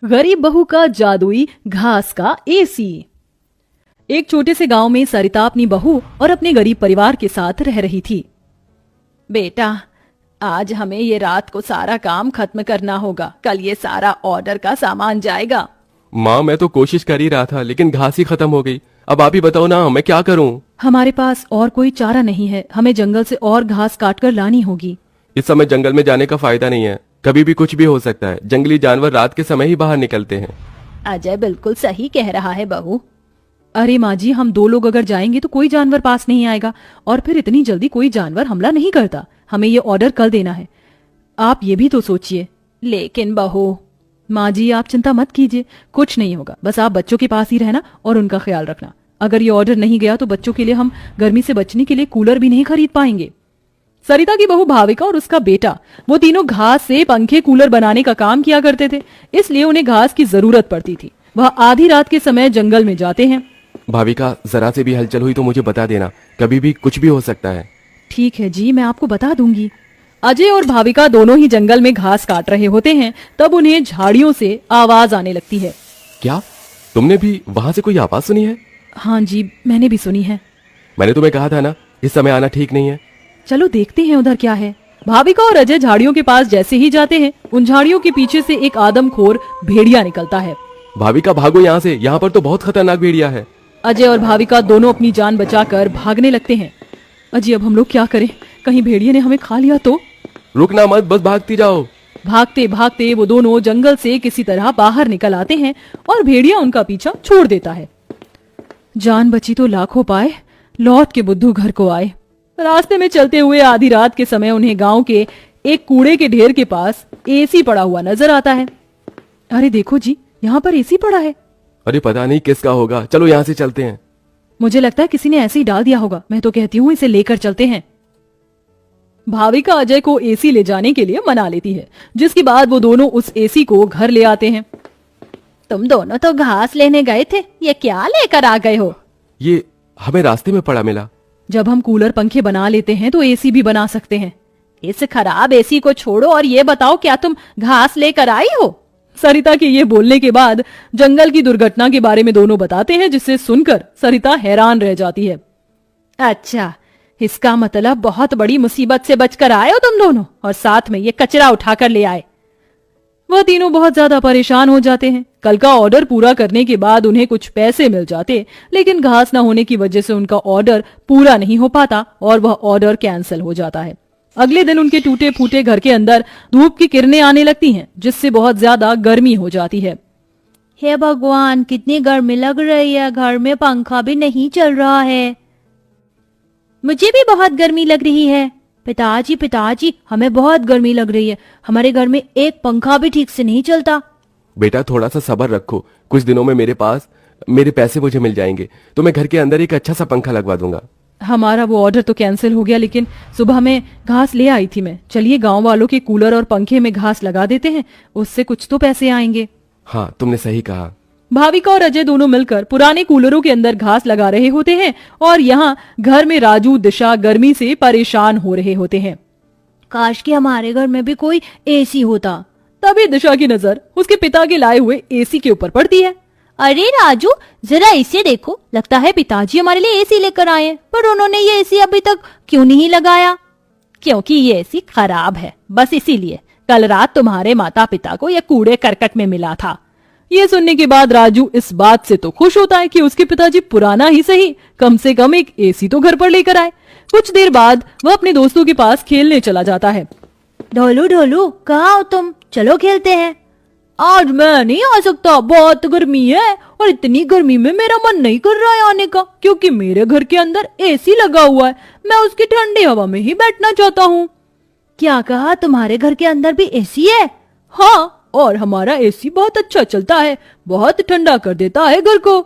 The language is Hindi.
गरीब बहू का जादुई घास का एसी। एक छोटे से गांव में सरिता अपनी बहू और अपने गरीब परिवार के साथ रह रही थी। बेटा, आज हमें ये रात को सारा काम खत्म करना होगा, कल ये सारा ऑर्डर का सामान जाएगा। माँ, मैं तो कोशिश कर ही रहा था लेकिन घास ही खत्म हो गई। अब आप ही बताओ ना, मैं क्या करूँ? हमारे पास और कोई चारा नहीं है, हमें जंगल से और घास काटकर लानी होगी। इस समय जंगल में जाने का फायदा नहीं है, कभी भी कुछ भी हो सकता है। जंगली जानवर रात के समय ही बाहर निकलते हैं। अजय बिल्कुल सही कह रहा है बहू। अरे माँ जी, हम 2 लोग अगर जाएंगे तो कोई जानवर पास नहीं आएगा और फिर इतनी जल्दी कोई जानवर हमला नहीं करता। हमें ये ऑर्डर कल देना है, आप ये भी तो सोचिए। लेकिन बहू। माँ जी, आप चिंता मत कीजिए, कुछ नहीं होगा। बस आप बच्चों के पास ही रहना और उनका ख्याल रखना। अगर ये ऑर्डर नहीं गया तो बच्चों के लिए हम गर्मी से बचने के लिए कूलर भी नहीं खरीद पाएंगे। सरिता की बहू भाविका और उसका बेटा, वो तीनों घास से पंखे कूलर बनाने का काम किया करते थे, इसलिए उन्हें घास की जरूरत पड़ती थी। वह आधी रात के समय जंगल में जाते हैं। भाविका, जरा से भी हलचल हुई तो मुझे बता देना, कभी भी कुछ भी हो सकता है। ठीक है जी, मैं आपको बता दूंगी। अजय और भाविका दोनों ही जंगल में घास काट रहे होते हैं, तब उन्हें झाड़ियों से आवाज आने लगती है। क्या तुमने भी वहां से कोई आवाज सुनी है? हाँ जी, मैंने भी सुनी है। मैंने तुम्हें कहा था ना, इस समय आना ठीक नहीं है। चलो देखते हैं उधर क्या है। भाविका और अजय झाड़ियों के पास जैसे ही जाते हैं, उन झाड़ियों के पीछे से एक आदमखोर भेड़िया निकलता है। भाविका, भागो यहाँ से, यहाँ पर तो बहुत खतरनाक भेड़िया है। अजय और भाविका दोनों अपनी जान बचाकर भागने लगते हैं। अजय, अब हम लोग क्या करें? कहीं भेड़िया ने हमें खा लिया तो? रुकना मत, बस भागती जाओ। भागते भागते वो दोनों जंगल से किसी तरह बाहर निकल आते हैं और भेड़िया उनका पीछा छोड़ देता है। जान बची तो लाखों पाए, लौट के बुद्धू घर को आए। रास्ते में चलते हुए आधी रात के समय उन्हें गांव के एक कूड़े के ढेर के पास एसी पड़ा हुआ नजर आता है। अरे देखो जी, यहाँ पर एसी पड़ा है। अरे पता नहीं किसका होगा, चलो यहाँ से चलते हैं। मुझे लगता है किसी ने ऐसे ही डाल दिया होगा। मैं तो कहती हूँ इसे लेकर चलते हैं। भाविका अजय को एसी ले जाने के लिए मना लेती है, जिसके बाद वो दोनों उस एसी को घर ले आते हैं। तुम दोनों तो घास लेने गए थे, ये क्या लेकर आ गए हो? ये हमें रास्ते में पड़ा मिला। जब हम कूलर पंखे बना लेते हैं तो एसी भी बना सकते हैं। इस खराब एसी को छोड़ो और ये बताओ, क्या तुम घास लेकर आई हो? सरिता के ये बोलने के बाद जंगल की दुर्घटना के बारे में दोनों बताते हैं, जिसे सुनकर सरिता हैरान रह जाती है। अच्छा, इसका मतलब बहुत बड़ी मुसीबत से बचकर आए हो तुम दोनों, और साथ में ये कचरा उठाकर ले आए। वह तीनों बहुत ज्यादा परेशान हो जाते हैं। कल का ऑर्डर पूरा करने के बाद उन्हें कुछ पैसे मिल जाते, लेकिन घास न होने की वजह से उनका ऑर्डर पूरा नहीं हो पाता और वह ऑर्डर कैंसिल हो जाता है। अगले दिन उनके टूटे फूटे घर के अंदर धूप की किरणें आने लगती हैं, जिससे बहुत ज्यादा गर्मी हो जाती है। हे भगवान, कितनी गर्मी लग रही है, घर में पंखा भी नहीं चल रहा है। मुझे भी बहुत गर्मी लग रही है। पिताजी पिताजी, हमें बहुत गर्मी लग रही है, हमारे घर में एक पंखा भी ठीक से नहीं चलता। बेटा, थोड़ा सा सब्र रखो, कुछ दिनों में मेरे पैसे मुझे मिल जाएंगे तो मैं घर के अंदर एक अच्छा सा पंखा लगवा दूंगा। हमारा वो ऑर्डर तो कैंसिल हो गया, लेकिन सुबह में घास ले आई थी मैं। चलिए गांव वालों के कूलर और पंखे में घास लगा देते हैं, उससे कुछ तो पैसे आएंगे। हाँ, तुमने सही कहा। भाविका और अजय दोनों मिलकर पुराने कूलरों के अंदर घास लगा रहे होते हैं और यहाँ घर में राजू दिशा गर्मी से परेशान हो रहे होते हैं। काश कि हमारे घर में भी कोई एसी होता। तभी दिशा की नजर उसके पिता के लाए हुए एसी के ऊपर पड़ती है। अरे राजू, जरा इसे देखो, लगता है पिताजी हमारे लिए एसी लेकर आए हैं, पर उन्होंने ये एसी अभी तक क्यों नहीं लगाया? क्योंकि ये एसी खराब है, बस इसीलिए। कल रात तुम्हारे माता पिता को यह कूड़े करकट में मिला था। ये सुनने के बाद राजू इस बात से तो खुश होता है कि उसके पिताजी पुराना ही सही, कम से कम एक एसी तो घर पर लेकर आए। कुछ देर बाद वह अपने दोस्तों के पास खेलने चला जाता है। ढोलू ढोलू, कहाँ हो तुम? चलो खेलते हैं। आज मैं नहीं आ सकता, बहुत गर्मी है और इतनी गर्मी में मेरा मन नहीं कर रहा है आने का, क्योंकि मेरे घर के अंदर एसी लगा हुआ है। मैं उसकी ठंडी हवा में ही बैठना चाहता हूँ। क्या कहा? तुम्हारे घर के अंदर भी एसी है? हाँ, और हमारा एसी बहुत अच्छा चलता है, बहुत ठंडा कर देता है घर को।